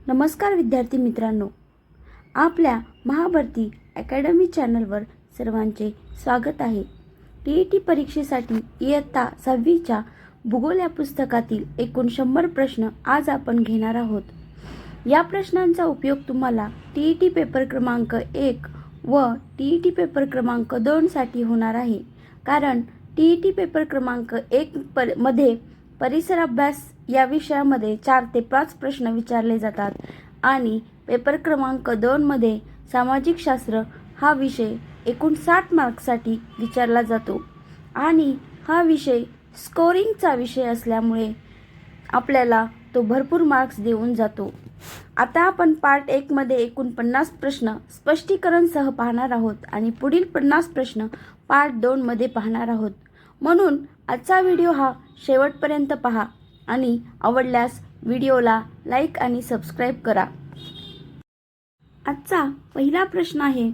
नमस्कार विद्यार्थी मित्रांनो, आपल्या महाभरती अकॅडमी चॅनलवर सर्वांचे स्वागत आहे। टी परीक्षेसाठी इयत्ता 6वीच्या भूगोल या पुस्तकातील एकूण 100 प्रश्न आज आपण घेणार आहोत। या प्रश्नांचा उपयोग तुम्हाला टी पेपर क्रमांक 1 व टी पेपर क्रमांक 2 साठी होणार आहे, कारण टी पेपर क्रमांक 1 मध्ये परिसर अभ्यास या विषयामध्ये 4 ते 5 प्रश्न विचारले जातात आणि पेपर क्रमांक 2 मध्ये सामाजिक शास्त्र हा विषय एकूण 60 मार्क्ससाठी विचारला जातो आणि हा विषय स्कोरिंगचा विषय असल्यामुळे आपल्याला तो भरपूर मार्क्स देऊन जातो। आता आपण पार्ट 1 मध्ये एकूण 50 प्रश्न स्पष्टीकरण सह पाहणार आहोत आणि पुढील 50 प्रश्न पार्ट 2 मध्ये पाहणार आहोत। म्हणून आजचा व्हिडिओ हा शेवटपर्यंत पहा आणि आवडल्यास व्हिडिओला लाईक आणि सबस्क्राईब करा। आजचा पहिला प्रश्न आहे,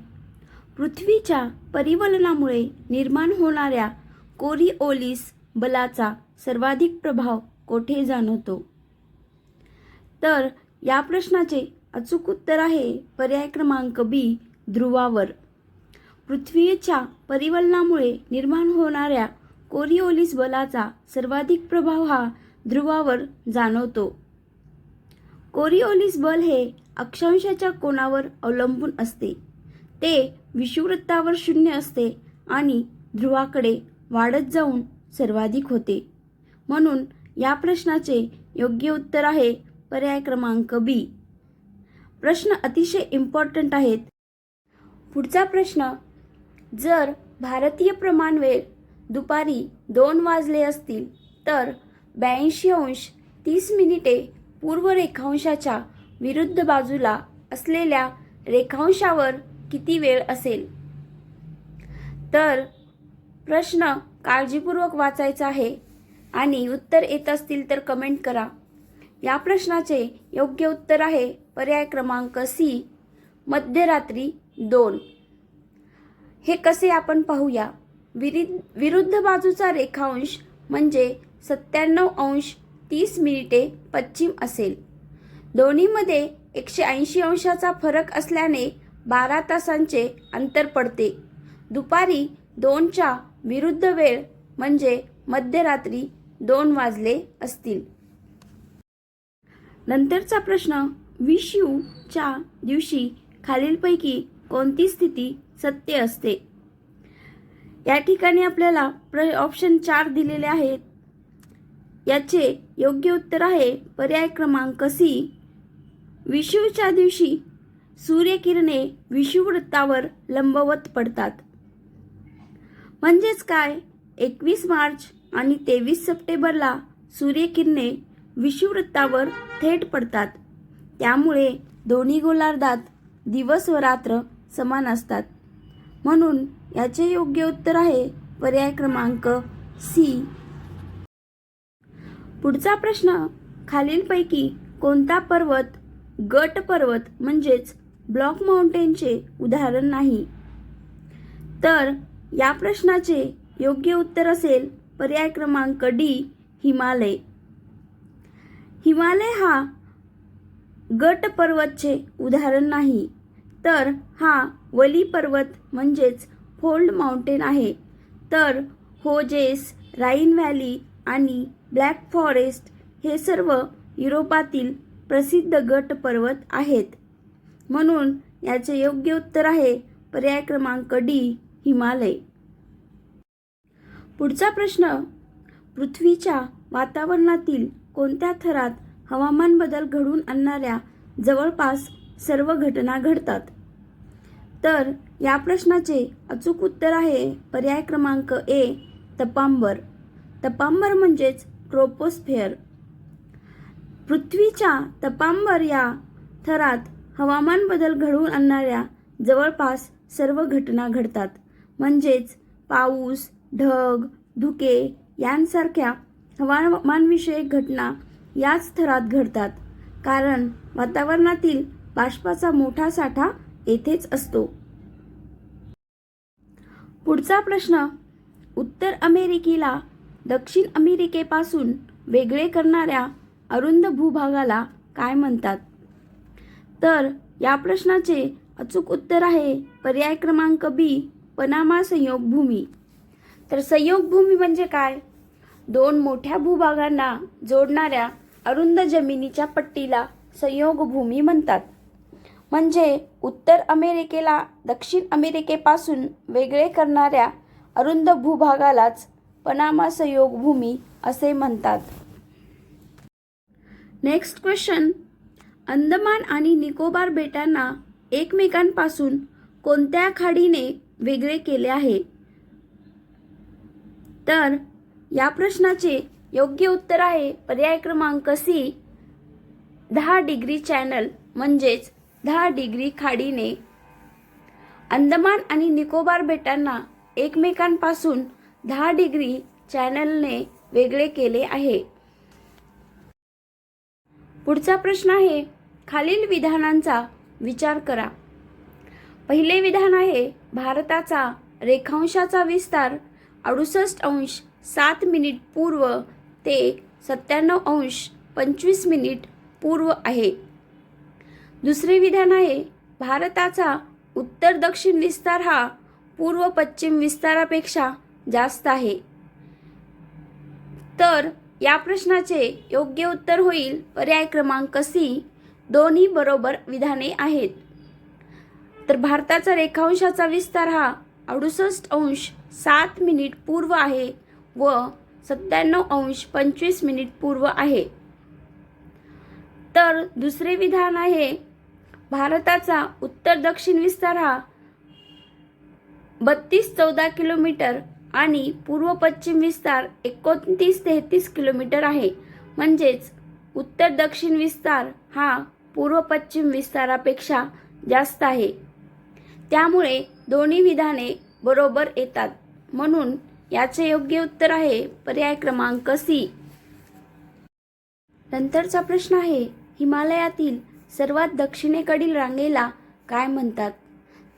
पृथ्वीच्या परिवलनामुळे निर्माण होणाऱ्या कोरिओलिस बलाचा सर्वाधिक प्रभाव कोठे जाणवतो? तर या प्रश्नाचे अचूक उत्तर आहे पर्याय क्रमांक बी, ध्रुवावर। पृथ्वीच्या परिवलनामुळे निर्माण होणाऱ्या कोरिओलिस बलाचा सर्वाधिक प्रभाव हा ध्रुवावर जाणवतो। कोरिओलिस बल हे अक्षांशाच्या कोनावर अवलंबून असते। ते विषुववृत्तावर 0 असते आणि ध्रुवाकडे वाढत जाऊन सर्वाधिक होते। म्हणून या प्रश्नाचे योग्य उत्तर आहे पर्याय क्रमांक बी। प्रश्न अतिशय इम्पॉर्टंट आहेत। पुढचा प्रश्न, जर भारतीय प्रमाणवेळ दुपारी 2 वाजले असतील तर 82°30' पूर्व रेखांशाच्या विरुद्ध बाजूला असलेल्या रेखांशावर किती वेळ असेल? तर प्रश्न काळजीपूर्वक वाचायचा आहे आणि उत्तर येत असतील तर कमेंट करा। या प्रश्नाचे योग्य उत्तर आहे पर्याय क्रमांक सी, मध्यरात्री 2। हे कसे आपण पाहूया। विरुद्ध बाजूचा रेखांश म्हणजे 97°30' पश्चिम असेल। दोन्हीमध्ये 180 अंशाचा फरक असल्याने 12 तासांचे अंतर पडते। दुपारी 2च्या विरुद्ध वेळ म्हणजे मध्यरात्री 2 वाजले असतील। नंतरचा प्रश्न, विषुवच्या दिवशी खालीलपैकी कोणती स्थिती सत्य असते? या ठिकाणी आपल्याला ऑप्शन 4 दिलेले आहेत। याचे योग्य उत्तर आहे पर्याय क्रमांक सी, विषुवच्या दिवशी सूर्यकिरणे विषुववृत्तावर लंबवत पडतात। म्हणजेच काय, 21 मार्च आणि 23 सप्टेंबरला सूर्यकिरणे विषुववृत्तावर थेट पडतात। त्यामुळे दोन्ही गोलार्धात दिवस व रात्र समान असतात। म्हणून याचे योग्य उत्तर आहे पर्याय क्रमांक सी। पुढचा प्रश्न, खालीलपैकी कोणता पर्वत गट पर्वत म्हणजेच ब्लॉक माउंटेनचे उदाहरण नाही? तर या प्रश्नाचे योग्य उत्तर असेल पर्याय क्रमांक डी, हिमालय। हिमालय हा गट पर्वतचे उदाहरण नाही, तर हा वली पर्वत म्हणजेच फोल्ड माउंटेन आहे। तर होजेस, राईन व्हॅली आणि ब्लॅक फॉरेस्ट हे सर्व युरोपातील प्रसिद्ध गट पर्वत आहेत। म्हणून याचे योग्य उत्तर आहे पर्याय क्रमांक डी, हिमालय। पुढचा प्रश्न, पृथ्वीच्या वातावरणातील कोणत्या थरात हवामान बदल घडवून आणणाऱ्या जवळपास सर्व घटना घडतात? तर या प्रश्नाचे अचूक उत्तर आहे पर्याय क्रमांक ए, तपांबर। तपांबर म्हणजेच ट्रोपोस्फिअर। पृथ्वीच्या तपांबर या थरात हवामान बदल घडवून आणणाऱ्या जवळपास सर्व घटना घडतात। म्हणजेच पाऊस, ढग, धुके यांसारख्या हवामानविषयक घटना याच थरात घडतात, कारण वातावरणातील बाष्पाचा मोठा साठा येथेच असतो। पुढचा प्रश्न, उत्तर अमेरिकेला दक्षिण अमेरिकेपासून वेगळे करणाऱ्या अरुंद भूभागाला काय म्हणतात? तर या प्रश्नाचे अचूक उत्तर आहे पर्याय क्रमांक बी, पनामा संयोग भूमी. तर संयोग भूमी म्हणजे काय? दोन मोठ्या भूभागांना जोडणाऱ्या अरुंद जमिनीच्या पट्टीला संयोग भूमी म्हणतात. म्हणजे उत्तर अमेरिकेला दक्षिण अमेरिकेपासून वेगळे करणाऱ्या अरुंद भूभागालाच पनामा संयोग भूमी असे म्हणतात. Next question. अंदमान आणि निकोबार बेटांना एकमेकांपासून कोणत्या खाडीने वेगळे केले आहे? तर या प्रश्नाचे योग्य उत्तर आहे पर्याय क्रमांक सी, 10 डिग्री चॅनल म्हणजेच 10 डिग्री खाडीने. अंदमान आणि निकोबार बेटांना एकमेकांपासून 10 डिग्री चॅनलने वेगळे केले आहे. पुढचा प्रश्न आहे खालील विधानांचा विचार करा. पहिले विधान आहे भारताचा रेखांशाचा विस्तार 68°7' पूर्व ते 97°25' पूर्व आहे. दुसरे विधान आहे भारताचा उत्तर दक्षिण विस्तार हा पूर्व पश्चिम विस्तारापेक्षा जास्त आहे. तर या प्रश्नाचे योग्य उत्तर होईल पर्याय क्रमांक सी, दोन्ही बरोबर विधाने आहेत. तर भारताचा रेखांशाचा विस्तार हा 68°7' पूर्व आहे व 97°25' पूर्व आहे. तर दुसरे विधान आहे भारताचा उत्तर दक्षिण विस्तार हा 32-14 किलोमीटर आणि पूर्व पश्चिम विस्तार 29-33 किलोमीटर आहे. म्हणजेच उत्तर दक्षिण विस्तार हा पूर्व पश्चिम विस्तारापेक्षा जास्त आहे. त्यामुळे दोन्ही विधाने बरोबर येतात. म्हणून याचे योग्य उत्तर आहे पर्याय क्रमांक सी. नंतरचा प्रश्न आहे हिमालयातील सर्वात दक्षिणेकडील रांगेला काय म्हणतात?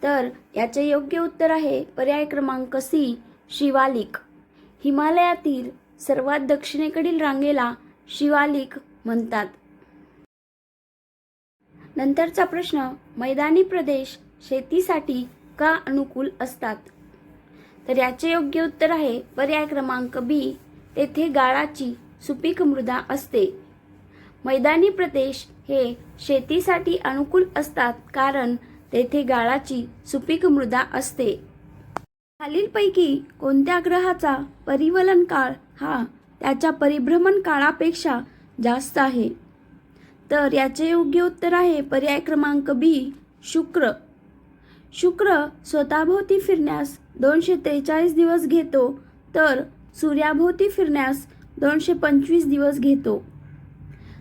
तर याचे योग्य उत्तर आहे पर्याय क्रमांक सी, शिवालिक. हिमालयातील सर्वात दक्षिणेकडील रांगेला शिवालिक म्हणतात. नंतरचा प्रश्न मैदानी प्रदेश शेतीसाठी का अनुकूल असतात? तर याचे योग्य उत्तर आहे पर्याय क्रमांक बी, तेथे गाळाची सुपीक मृदा असते. मैदानी प्रदेश हे शेतीसाठी अनुकूल असतात कारण तेथे गाळाची सुपीक मृदा असते. खालीलपैकी कोणत्या ग्रहाचा परिवलन काळ हा त्याच्या परिभ्रमण काळापेक्षा जास्त आहे? तर याचे योग्य उत्तर आहे पर्याय क्रमांक बी, शुक्र. शुक्र स्वतःभोवती फिरण्यास 243 दिवस घेतो तर सूर्याभोवती फिरण्यास 225 दिवस घेतो.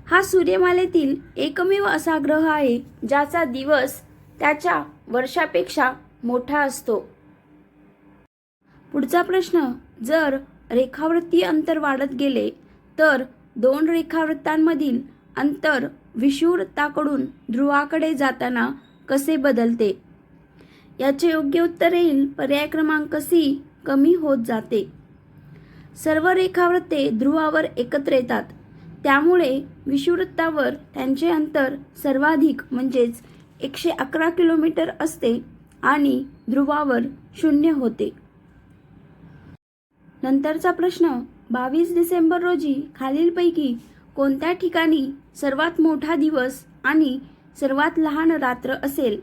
हा सूर्यमालेतील एकमेव असा ग्रह आहे ज्याचा दिवस त्याच्या वर्षापेक्षा मोठा असतो. पुढचा प्रश्न. जर रेखावृत्तीय अंतर वाढत गेले तर दोन रेखावृत्तांमधील अंतर विषुववृत्ताकडून ध्रुवाकडे जाताना कसे बदलते? याचे योग्य उत्तर येईल पर्याय क्रमांक सी, कमी होत जाते. सर्व रेखावृत्ते ध्रुवावर एकत्र येतात. त्यामुळे विषुववृत्तावर त्यांचे अंतर सर्वाधिक म्हणजेच 111 किलोमीटर असते आणि ध्रुवावर 0 होते. नंतरचा प्रश्न. 22 डिसेंबर रोजी खालीलपैकी कोणत्या ठिकाणी सर्वात मोठा दिवस आणि सर्वात लहान रात्र असेल?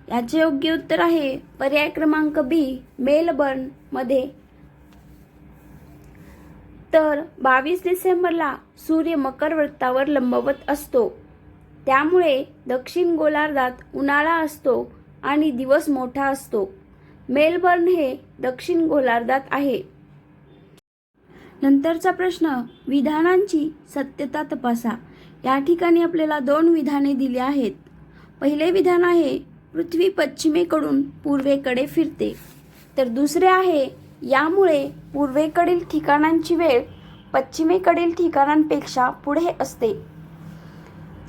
याचे योग्य उत्तर आहे पर्याय क्रमांक बी, मेलबर्न मध्ये. तर 22 डिसेंबरला सूर्य मकर वृत्तावर लंबवत असतो. त्यामुळे दक्षिण गोलार्धात उन्हाळा असतो आणि दिवस मोठा असतो. मेलबर्न हे दक्षिण गोलार्धात आहे. नंतरचा प्रश्न. विधानांची सत्यता तपासा. या ठिकाणी आपल्याला 2 विधाने दिली आहेत. पहिले विधान आहे पृथ्वी पश्चिमेकडून पूर्वेकडे फिरते. तर दुसरे आहे यामुळे पूर्वेकडील ठिकाणांची वेळ पश्चिमेकडील ठिकाणांपेक्षा पुढे असते.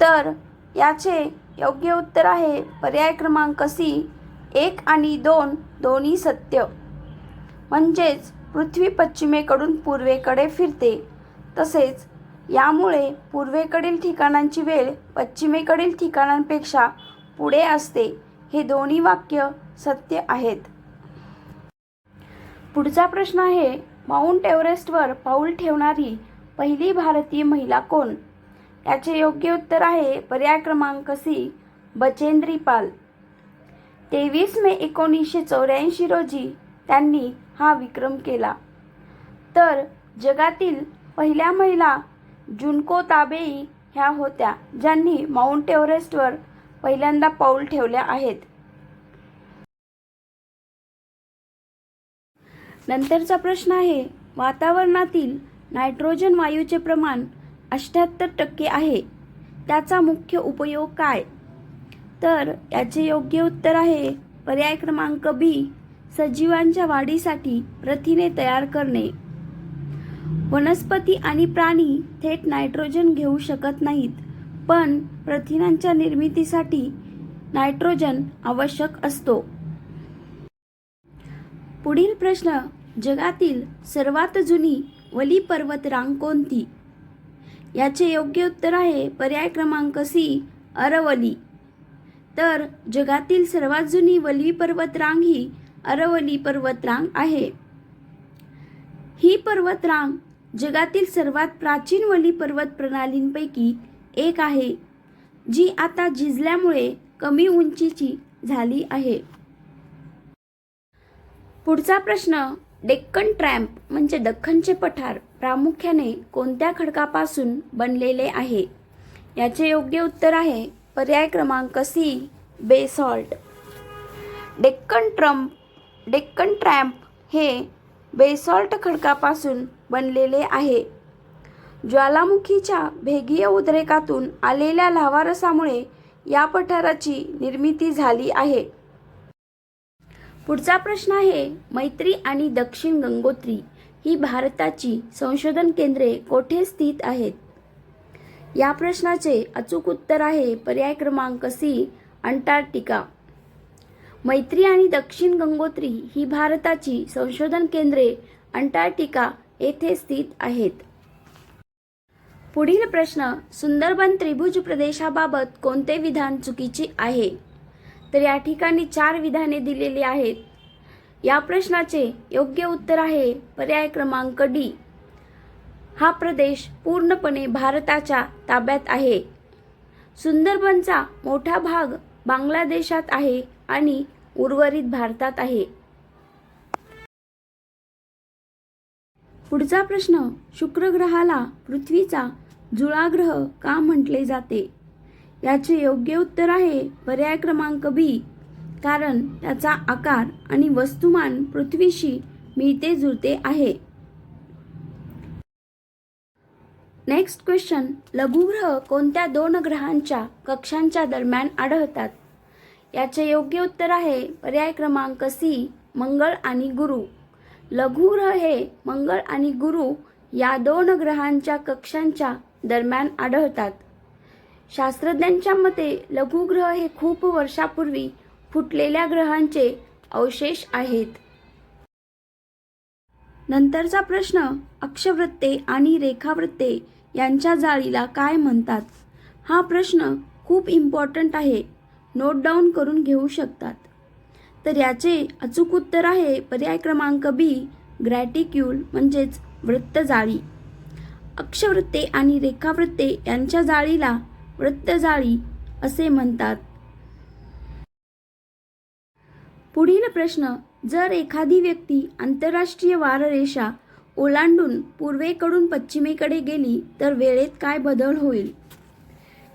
तर याचे योग्य उत्तर आहे पर्याय क्रमांक सी, 1 आणि 2 दोन्ही सत्य. म्हणजेच पृथ्वी पश्चिमेकडून पूर्वेकडे फिरते. तसेच यामुळे पूर्वेकडील ठिकाणांची वेळ पश्चिमेकडील ठिकाणांपेक्षा पुढे असते. हे दोन्ही वाक्य सत्य आहेत. पुढचा प्रश्न आहे, माउंट एव्हरेस्टवर पाऊल ठेवणारी पहिली भारतीय महिला कोण? याचे योग्य उत्तर आहे पर्याय क्रमांक सी, बचेंद्री पाल. 23 मे 1984 रोजी त्यांनी हा विक्रम केला. तर जगातील पहिल्या महिला जुनको ताबेई ह्या होत्या, ज्यांनी माउंट एव्हरेस्टवर पहिल्यांदा पाऊल ठेवले आहेत. नंतरचा प्रश्न आहे, वातावरणातील नायट्रोजन वायूचे प्रमाण 78% आहे. त्याचा मुख्य उपयोग काय? तर याचे योग्य उत्तर आहे पर्याय क्रमांक बी, सजीवांच्या वाढीसाठी प्रथिने तयार करणे. वनस्पती आणि प्राणी थेट नायट्रोजन घेऊ शकत नाहीत, पण प्रथिनांच्या निर्मितीसाठी नायट्रोजन आवश्यक असतो. पुढील प्रश्न, जगातील सर्वात जुनी वली पर्वतरांग कोणती? याचे योग्य उत्तर आहे पर्याय क्रमांक सी, अरवली. तर जगातील सर्वात जुनी वली पर्वतरांग ही अरवली पर्वतरांग आहे. ही पर्वतरांग जगातील सर्वात प्राचीन वली पर्वत प्रणालींपैकी एक आहे, जी आता झिजल्यामुळे कमी उंचीची झाली आहे. पुढचा प्रश्न, डेक्कन ट्रॅम्प म्हणजे दख्खनचे पठार प्रामुख्याने कोणत्या खडकापासून बनलेले आहे? याचे योग्य उत्तर आहे पर्याय क्रमांक सी, बेसॉल्ट. डेक्कन ट्रॅम्प हे बेसॉल्ट खडकापासून बनलेले आहे. ज्वालामुखीच्या भेगीय उद्रेकातून आलेल्या लाव्हारसामुळे या पठाराची निर्मिती झाली आहे. पुढचा प्रश्न आहे, मैत्री आणि दक्षिण गंगोत्री ही भारताची संशोधन केंद्रे कोठे स्थित आहेत? या प्रश्नाचे अचूक उत्तर आहे पर्याय क्रमांक सी, अंटार्क्टिका. मैत्री आणि दक्षिण गंगोत्री ही भारताची संशोधन केंद्रे अंटार्क्टिका येथे स्थित आहेत. पुढील प्रश्न, सुंदरबन त्रिभुज प्रदेशाबाबत कोणते विधान चुकीचे आहे? तर या ठिकाणी 4 विधाने दिलेली आहेत. या प्रश्नाचे योग्य उत्तर आहे पर्याय क्रमांक डी. हा प्रदेश पूर्णपणे भारताच्या ताब्यात आहे. सुंदरबनचा मोठा भाग बांगलादेशात आहे आणि उर्वरित भारतात आहे. पुढचा प्रश्न, शुक्र ग्रहाला पृथ्वीचा जुळा ग्रह का म्हटले जाते? याचे योग्य उत्तर आहे पर्याय क्रमांक बी, कारण त्याचा आकार आणि वस्तुमान पृथ्वीशी मिळते जुळते आहे. नेक्स्ट क्वेश्चन, लघुग्रह कोणत्या 2 ग्रहांच्या कक्षांच्या दरम्यान आढळतात? याचे योग्य उत्तर आहे पर्याय क्रमांक सी, मंगळ आणि गुरु. लघुग्रह हे मंगळ आणि गुरु या 2 ग्रहांच्या कक्षांच्या दरम्यान आढळतात. शास्त्रज्ञांच्या मते लघुग्रह हे खूप वर्षापूर्वी फुटलेल्या ग्रहांचे अवशेष आहेत. नंतरचा प्रश्न, अक्षवृत्ते आणि रेखावृत्ते यांच्या जाळीला काय म्हणतात? हा प्रश्न खूप इम्पॉर्टंट आहे, नोट डाऊन करून घेऊ शकतात. तर याचे अचूक उत्तर आहे पर्याय क्रमांक बी, ग्रॅटिक्यूल म्हणजेच वृत्तजाळी. अक्षवृत्ते आणि रेखावृत्ते यांच्या जाळीला वृत्तजाळी असे म्हणतात. पुढील प्रश्न, जर एखादी व्यक्ती आंतरराष्ट्रीय वाररेषा ओलांडून पूर्वेकडून पश्चिमेकडे गेली तर वेळेत काय बदल होईल?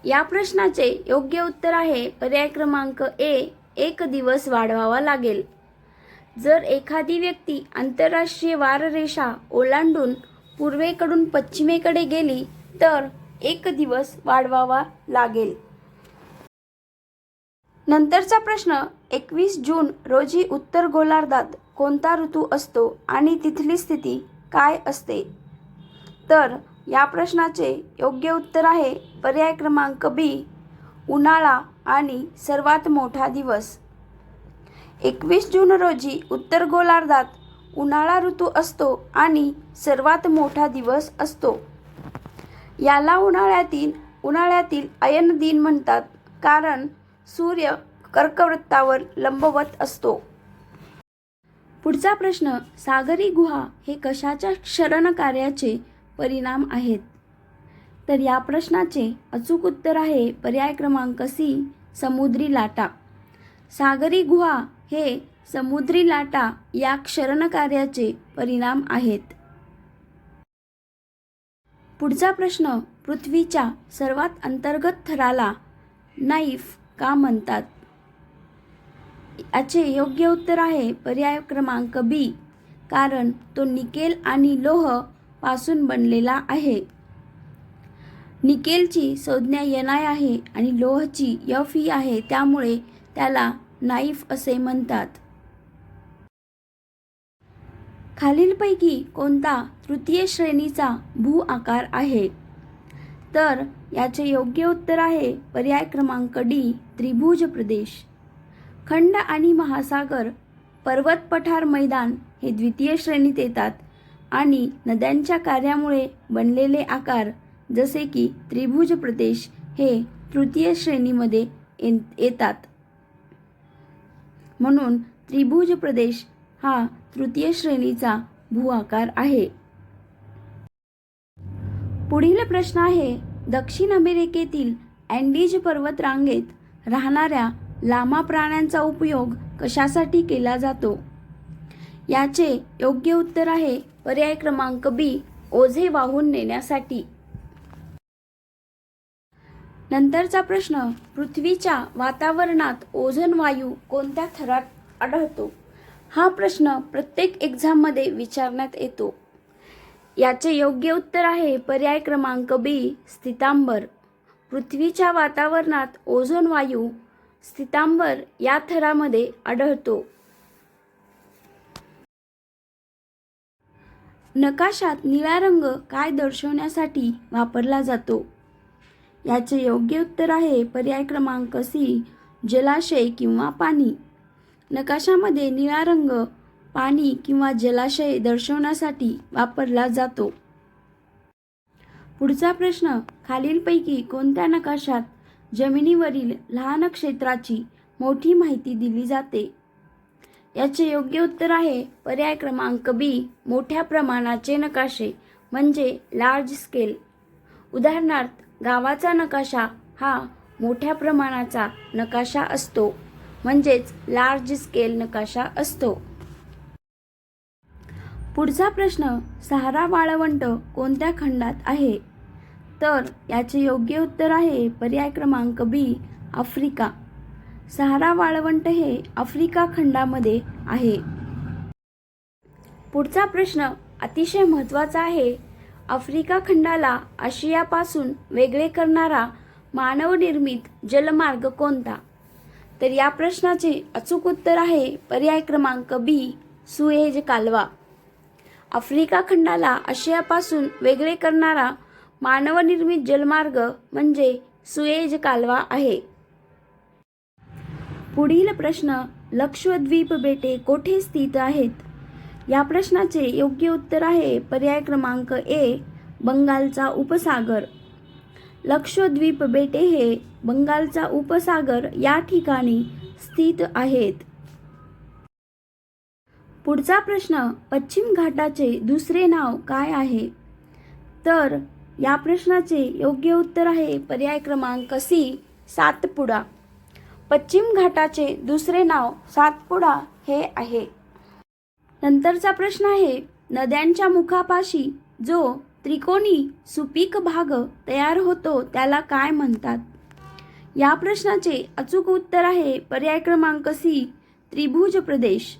या प्रश्नाचे योग्य उत्तर आहे पर्याय क्रमांक ए, 1 दिवस वाढवावा लागेल. जर एखादी व्यक्ती आंतरराष्ट्रीय वाररेषा ओलांडून पूर्वेकडून पश्चिमेकडे गेली तर 1 दिवस वाढवावा लागेल. नंतरचा प्रश्न, 21 जून रोजी उत्तर गोलार्धात कोणता ऋतू असतो आणि तिथली स्थिती काय असते? तर या प्रश्नाचे योग्य उत्तर आहे पर्याय क्रमांक बी, उन्हाळा आणि सर्वात मोठा दिवस. 21 जून रोजी उत्तर गोलार्धात उन्हाळा ऋतू असतो आणि सर्वात मोठा दिवस असतो. याला उन्हाळ्यातील अयन दिन म्हणतात, कारण सूर्य कर्कवृत्तावर लंबवत असतो. पुढचा प्रश्न, सागरी गुहा हे कशाच्या क्षरण कार्याचे परिणाम आहेत? तर या प्रश्नाचे अचूक उत्तर आहे पर्याय क्रमांक सी, समुद्री लाटा. सागरी गुहा हे समुद्री लाटा या क्षरण कार्याचे परिणाम आहेत. पुढचा प्रश्न, पृथ्वीच्या सर्वात अंतर्गत थराला नाईफ का म्हणतात? याचे योग्य उत्तर आहे पर्याय क्रमांक बी, कारण तो निकेल आणि लोह पासून बनलेला आहे. निकेलची संज्ञा Ni आहे आणि लोहची Fe आहे, त्यामुळे त्याला नाईफ असे म्हणतात. खालीलपैकी कोणता तृतीय श्रेणीचा भू आकार आहे? तर याचे योग्य उत्तर आहे पर्याय क्रमांक डी, त्रिभुज प्रदेश. खंड आणि महासागर, पर्वत, पठार, मैदान हे द्वितीय श्रेणीत येतात आणि नद्यांच्या कार्यामुळे बनलेले आकार जसे की त्रिभुज प्रदेश हे तृतीय श्रेणीमध्ये येतात. म्हणून त्रिभुज प्रदेश हा तृतीय श्रेणीचा भू आकार आहे. पुढील प्रश्न आहे, दक्षिण अमेरिकेतील अँडीज पर्वत रांगेत राहणाऱ्या लामा प्राण्यांचा उपयोग कशासाठी केला जातो? याचे योग्य उत्तर आहे पर्याय क्रमांक बी, ओझे वाहून नेण्यासाठी. नंतरचा प्रश्न, पृथ्वीच्या वातावरणात ओझोन वायू कोणत्या थरात आढळतो? हा प्रश्न प्रत्येक एक्झाममध्ये विचारण्यात येतो. याचे योग्य उत्तर आहे पर्याय क्रमांक बी, स्थितांबर. पृथ्वीच्या वातावरणात ओझोन वायू स्थितांबर या थरामध्ये आढळतो. नकाशात निळा रंग काय दर्शवण्यासाठी वापरला जातो? याचे योग्य उत्तर आहे पर्याय क्रमांक सी, जलाशय किंवा पाणी. नकाशामध्ये निळा रंग पाणी किंवा जलाशय दर्शवण्यासाठी वापरला जातो. पुढचा प्रश्न, खालीलपैकी कोणत्या नकाशात जमिनीवरील लहान क्षेत्राची मोठी माहिती दिली जाते? याचे योग्य उत्तर आहे पर्याय क्रमांक बी, मोठ्या प्रमाणाचे नकाशे म्हणजे लार्ज स्केल. उदाहरणार्थ, गावाचा नकाशा हा मोठ्या प्रमाणाचा नकाशा असतो, म्हणजेच लार्ज स्केल नकाशा असतो. पुढचा प्रश्न, सहारा वाळवंट कोणत्या खंडात आहे? तर याचे योग्य उत्तर आहे पर्याय क्रमांक बी, आफ्रिका. सहारा वाळवंट हे आफ्रिका खंडामध्ये आहे. पुढचा प्रश्न अतिशय महत्त्वाचा आहे. आफ्रिका खंडाला आशियापासून वेगळे करणारा मानवनिर्मित जलमार्ग कोणता? तर या प्रश्नाचे अचूक उत्तर आहे पर्याय क्रमांक बी, सुएझ कालवा. आफ्रिका खंडाला आशियापासून वेगळे करणारा मानवनिर्मित जलमार्ग म्हणजे सुएझ कालवा आहे. पुढील प्रश्न, लक्षद्वीप बेटे कोठे स्थित आहेत? या प्रश्नाचे योग्य उत्तर आहे पर्याय क्रमांक ए, बंगालचा उपसागर. लक्षद्वीप बेटे हे बंगालचा उपसागर या ठिकाणी स्थित आहेत. पुढचा प्रश्न, पश्चिम घाटाचे दुसरे नाव काय आहे? तर या प्रश्नाचे योग्य उत्तर आहे पर्याय क्रमांक सी, सातपुडा. पश्चिम घाटाचे दुसरे नाव सातपुडा हे आहे. नंतरचा प्रश्न आहे, नद्यांच्या मुखापाशी जो त्रिकोणी सुपीक भाग तयार होतो त्याला काय म्हणतात? या प्रश्नाचे अचूक उत्तर आहे पर्याय क्रमांक सी, त्रिभुज प्रदेश.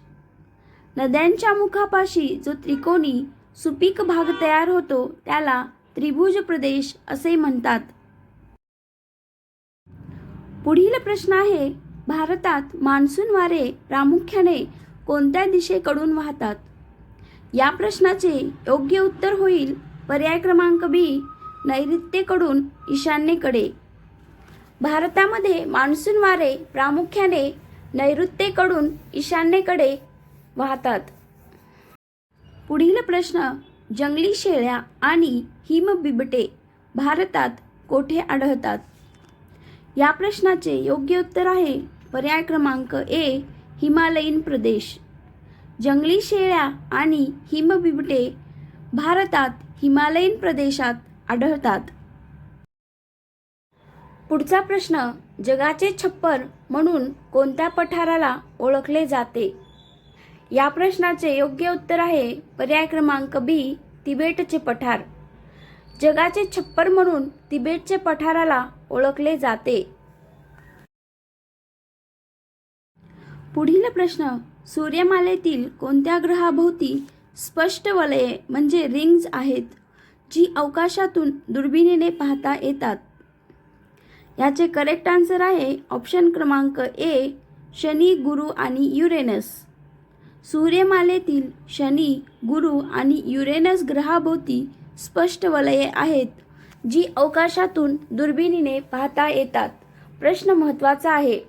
नद्यांच्या मुखापाशी जो त्रिकोणी सुपीक भाग तयार होतो त्याला त्रिभुज प्रदेश असे म्हणतात. पुढील प्रश्न आहे, भारतात मान्सून वारे प्रामुख्याने कोणत्या दिशेकडून वाहतात? या प्रश्नाचे योग्य उत्तर होईल पर्याय क्रमांक बी, नैऋत्येकडून ईशान्येकडे. भारतामध्ये मान्सून वारे प्रामुख्याने नैऋत्येकडून ईशान्येकडे वाहतात. पुढील प्रश्न, जंगली शेळ्या आणि हिमबिबटे भारतात कोठे आढळतात? या प्रश्नाचे योग्य उत्तर आहे पर्याय क्रमांक ए, हिमालयीन प्रदेश. जंगली शेळ्या आणि हिमबिबटे भारतात हिमालयीन प्रदेशात आढळतात. पुढचा प्रश्न, जगाचे छप्पर म्हणून कोणत्या पठाराला ओळखले जाते? या प्रश्नाचे योग्य उत्तर आहे पर्याय क्रमांक बी, तिबेटचे पठार. जगाचे छप्पर म्हणून तिबेटचे पठाराला ओळखले जाते. पुढील प्रश्न, सूर्यमालेतील कोणत्या ग्रहाभोवती स्पष्ट वलये म्हणजे रिंग्ज आहेत जी अवकाशातून दुर्बिणीने पाहता येतात? याचे करेक्ट आन्सर आहे ऑप्शन क्रमांक ए, शनी, गुरु आणि युरेनस. सूर्यमालेतील शनी, गुरु आणि युरेनस ग्रहाभोवती स्पष्ट वलये आहेत जी अवकाशातून दुर्बिणीने पाहता येतात. प्रश्न महत्त्वाचा आहे.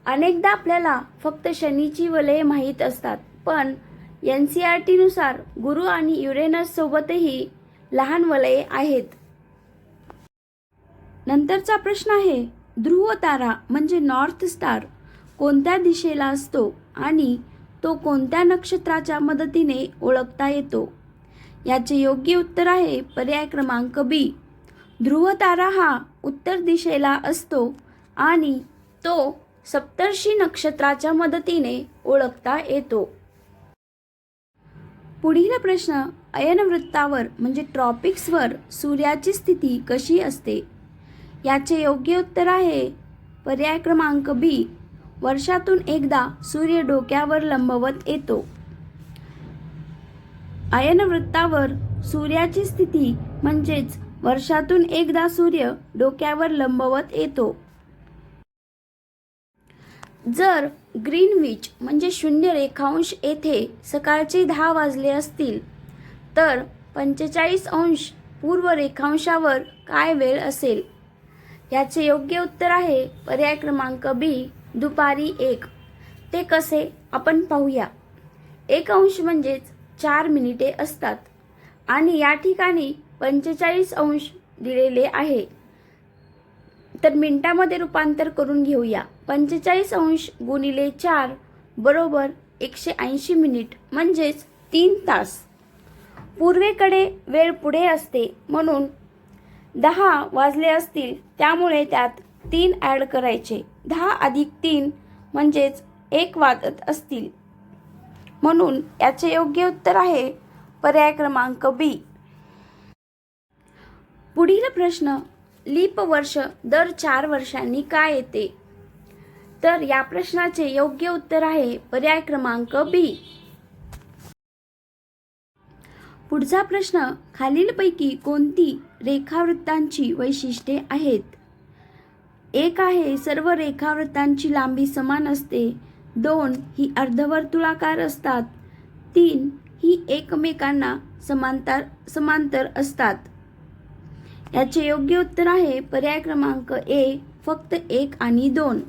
अनेकदा आपल्याला फक्त शनीची वलये माहीत असतात, पण NCERT नुसार गुरु आणि युरेनस सोबतही लहान वलये आहेत. नंतरचा प्रश्न आहे, ध्रुव तारा म्हणजे नॉर्थ स्टार कोणत्या दिशेला असतो आणि तो कोणत्या नक्षत्राच्या मदतीने ओळखता येतो? याचे योग्य उत्तर आहे पर्याय क्रमांक बी, ध्रुव तारा हा उत्तर दिशेला असतो आणि तो सप्तर्षी नक्षत्राच्या मदतीने ओळखता येतो. पुढील प्रश्न, अयनवृत्तावर म्हणजे ट्रॉपिक्सवर सूर्याची स्थिती कशी असते? याचे योग्य उत्तर आहे पर्याय क्रमांक बी, वर्षातून एकदा सूर्य डोक्यावर लंबवत येतो. अयनवृत्तावर सूर्याची स्थिती म्हणजेच वर्षातून एकदा सूर्य डोक्यावर लंबवत येतो. जर ग्रीनविच म्हणजे शून्य रेखांश येथे सकाळचे 10 वाजले असतील तर 45° पूर्व रेखांशावर काय वेळ असेल? याचे योग्य उत्तर आहे पर्याय क्रमांक बी, दुपारी 1. ते कसे आपण पाहूया. 1° म्हणजेच 4 मिनिटे असतात आणि या ठिकाणी 45° दिलेले आहे, तर मिनिटामध्ये रूपांतर करून घेऊया. 45° गुणिले 4 बरोबर 180 मिनिट म्हणजेच 3 तास. पूर्वेकडे वेळ पुढे असते म्हणून 10 वाजले असतील, त्यामुळे त्यात 3 ॲड करायचे. 10 अधिक 3 म्हणजेच 1 वाजत असतील, म्हणून याचे योग्य उत्तर आहे पर्याय क्रमांक बी. पुढील प्रश्न, लीप वर्ष दर 4 वर्षांनी काय येते? तर या प्रश्नाचे योग्य उत्तर आहे पर्याय क्रमांक बी. पुढचा प्रश्न, खालीलपैकी कोणती रेखावृत्तांची वैशिष्ट्ये आहेत? 1 आहे सर्व रेखावृत्तांची लांबी समान असते. 2 ही अर्धवर्तुळाकार असतात. 3 ही एकमेकांना समांतर असतात. याचे योग्य उत्तर आहे पर्याय क्रमांक ए, फक्त 1 आणि 2.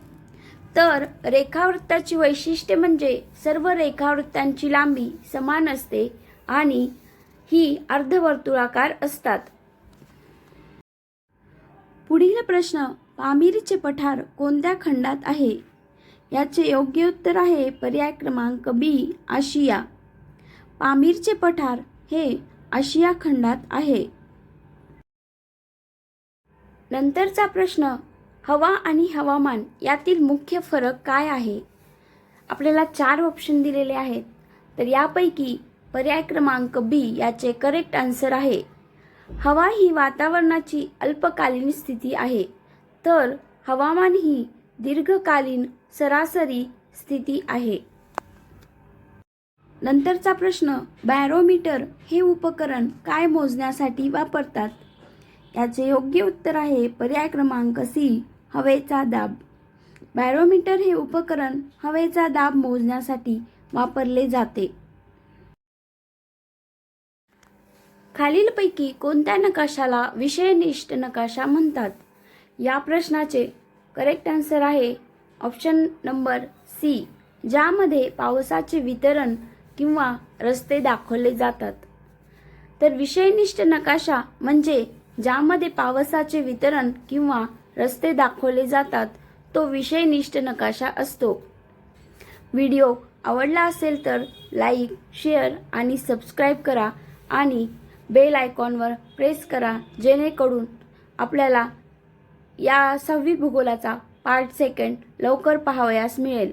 तर रेखावृत्ताची वैशिष्ट्ये म्हणजे सर्व रेखावृत्तांची लांबी समान असते आणि ही अर्धवर्तुळाकार असतात. पुढील प्रश्न, पामीरचे पठार कोणत्या खंडात आहे? याचे योग्य उत्तर आहे पर्याय क्रमांक बी, आशिया. पामीरचे पठार हे आशिया खंडात आहे. नंतरचा प्रश्न, हवा आणि हवामान यातील मुख्य फरक काय आहे? आपल्याला 4 ऑप्शन दिलेले आहेत, तर यापैकी पर्याय क्रमांक बी याचे करेक्ट आन्सर आहे. हवा ही वातावरणाची अल्पकालीन स्थिती आहे, तर हवामान ही दीर्घकालीन सरासरी स्थिती आहे. नंतरचा प्रश्न, बॅरोमीटर हे उपकरण काय मोजण्यासाठी वापरतात? याचे योग्य उत्तर आहे पर्याय क्रमांक सी, हवेचा दाब. बॅरोमीटर हे उपकरण हवेचा दाब मोजण्यासाठी वापरले जाते. खालीलपैकी कोणत्या नकाशाला विषयनिष्ठ नकाशा म्हणतात? या प्रश्नाचे करेक्ट आन्सर आहे ऑप्शन नंबर सी, ज्यामध्ये पावसाचे वितरण किंवा रस्ते दाखवले जातात. तर विषयनिष्ठ नकाशा म्हणजे ज्यामध्ये पावसाचे वितरण किंवा रस्ते दाखवले जातात तो विषयनिष्ठ नकाशा असतो. व्हिडिओ आवडला असेल तर लाईक, शेअर आणि सबस्क्राईब करा आणि बेल आयकॉनवर प्रेस करा, जेणेकरून आपल्याला या 6वी भूगोलाचा पार्ट 2 लवकर पाहावयास मिळेल.